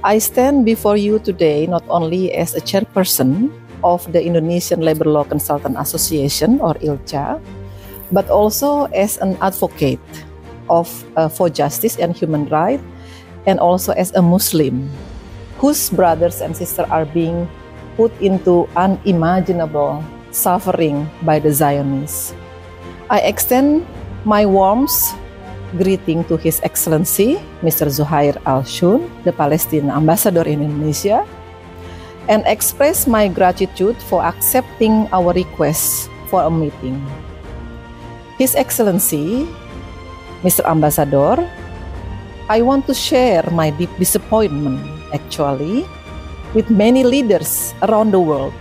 I stand before you today not only as a chairperson of the Indonesian Labor Law Consultant Association, or ILCA, but also as an advocate for justice and human rights, and also as a Muslim whose brothers and sisters are being put into unimaginable suffering by the Zionists. I extend my warmth greeting to His Excellency, Mr. Zuhair Al-Shun, the Palestinian ambassador in Indonesia, and express my gratitude for accepting our request for a meeting. His Excellency, Mr. Ambassador, I want to share my deep disappointment, actually, with many leaders around the world,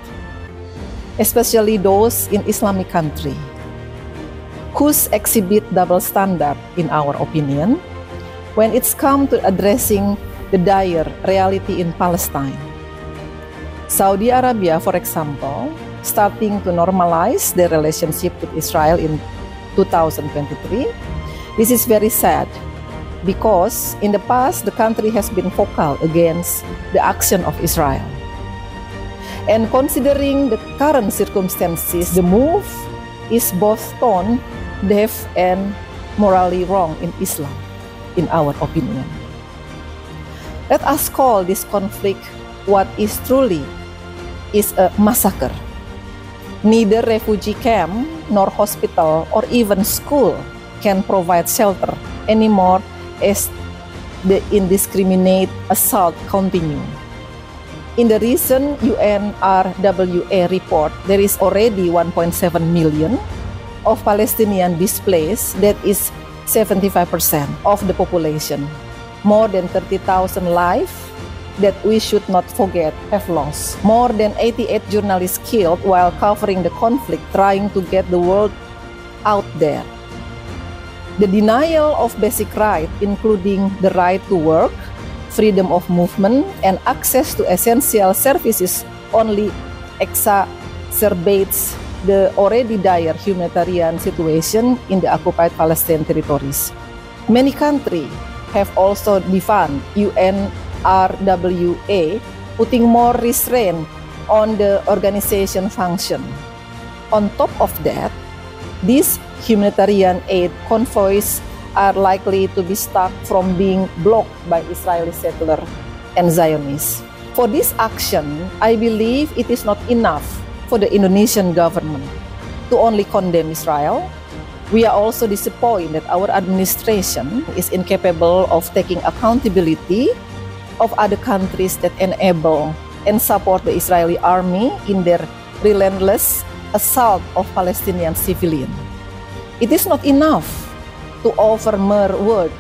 especially those in Islamic countries, whose exhibit double standard, in our opinion, when it's come to addressing the dire reality in Palestine. Saudi Arabia, for example, starting to normalize their relationship with Israel in 2023. This is very sad, because in the past, the country has been vocal against the action of Israel. And considering the current circumstances, the move is both tone deaf and morally wrong in Islam, in our opinion. Let us call this conflict what is truly is a massacre. Neither refugee camp, nor hospital, or even school can provide shelter anymore as the indiscriminate assault continue. In the recent UNRWA report, there is already 1.7 million of Palestinian displaced, that is 75% of the population. More than 30,000 lives that we should not forget have lost. More than 88 journalists killed while covering the conflict, trying to get the world out there. The denial of basic rights, including the right to work, freedom of movement, and access to essential services, only exacerbates the already dire humanitarian situation in the occupied Palestinian territories. Many countries have also defunded UNRWA, putting more restraint on the organization function. On top of that, these humanitarian aid convoys are likely to be stopped from being blocked by Israeli settlers and Zionists. For this action, I believe it is not enough for the Indonesian government to only condemn Israel. We are also disappointed that our administration is incapable of taking accountability of other countries that enable and support the Israeli army in their relentless assault of Palestinian civilians. It is not enough to offer mere word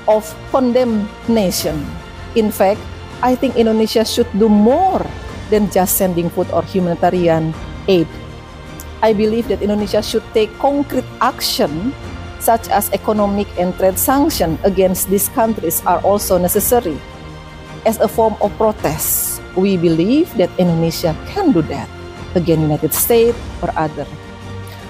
of condemnation. In fact, I think Indonesia should do more than just sending food or humanitarian aid. I believe that Indonesia should take concrete action, such as economic and trade sanctions against these countries are also necessary as a form of protest. We believe that Indonesia can do that against United States or other.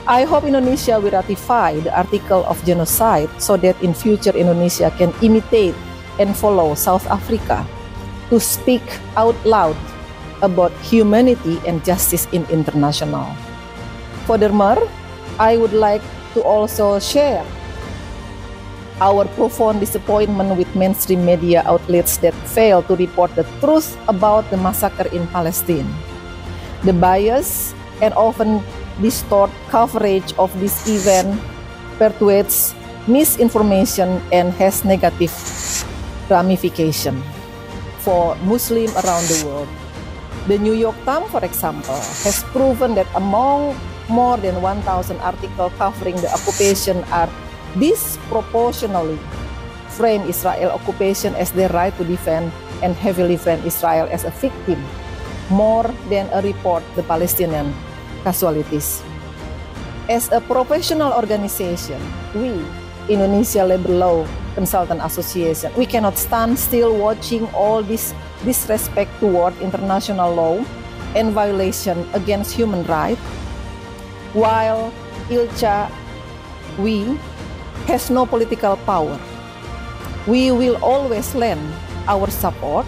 I hope Indonesia will ratify the article of genocide so that in future Indonesia can imitate and follow South Africa to speak out loud about humanity and justice in international. Furthermore, I would like to also share our profound disappointment with mainstream media outlets that fail to report the truth about the massacre in Palestine. The bias and often distort coverage of this event perpetuates misinformation and has negative ramifications for Muslims around the world. The New York Times, for example, has proven that among more than 1,000 articles covering the occupation are disproportionately frame Israel occupation as their right to defend and heavily frame Israel as a victim, more than a report the Palestinian casualties. As a professional organization, we, Indonesia Labor Law Consultant Association, we cannot stand still watching all this disrespect toward international law and violation against human rights, while ILCA, we, has no political power. We will always lend our support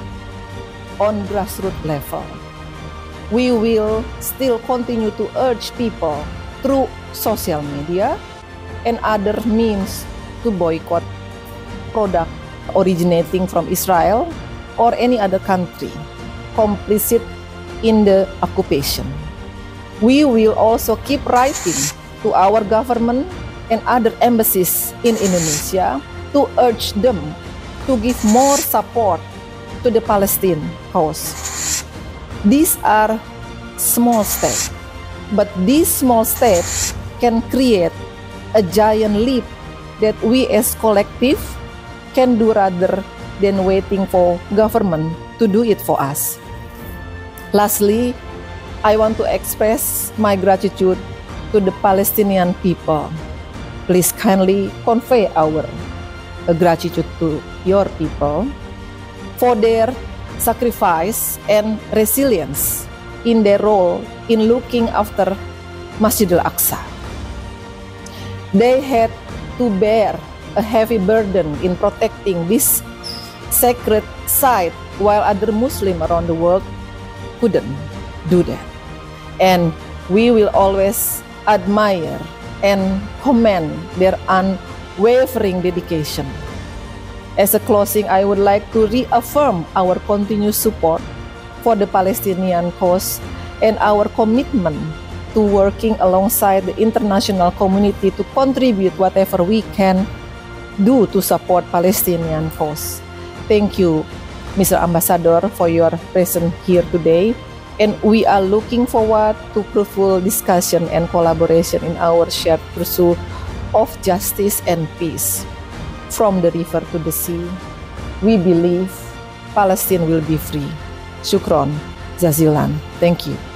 on grassroots level. We will still continue to urge people through social media and other means to boycott products originating from Israel or any other country complicit in the occupation. We will also keep writing to our government and other embassies in Indonesia to urge them to give more support to the Palestine cause. These are small steps, but these small steps can create a giant leap that we as collective can do rather than waiting for government to do it for us. Lastly, I want to express my gratitude to the Palestinian people. Please kindly convey our gratitude to your people for their sacrifice and resilience in their role in looking after Masjid Al-Aqsa. They had to bear a heavy burden in protecting this sacred site while other Muslims around the world couldn't do that. And we will always admire and commend their unwavering dedication. As a closing, I would like to reaffirm our continued support for the Palestinian cause and our commitment to working alongside the international community to contribute whatever we can do to support Palestinian cause. Thank you, Mr. Ambassador, for your presence here today. And we are looking forward to fruitful discussion and collaboration in our shared pursuit of justice and peace. From the river to the sea, we believe Palestine will be free. Shukron, Jazilan. Thank you.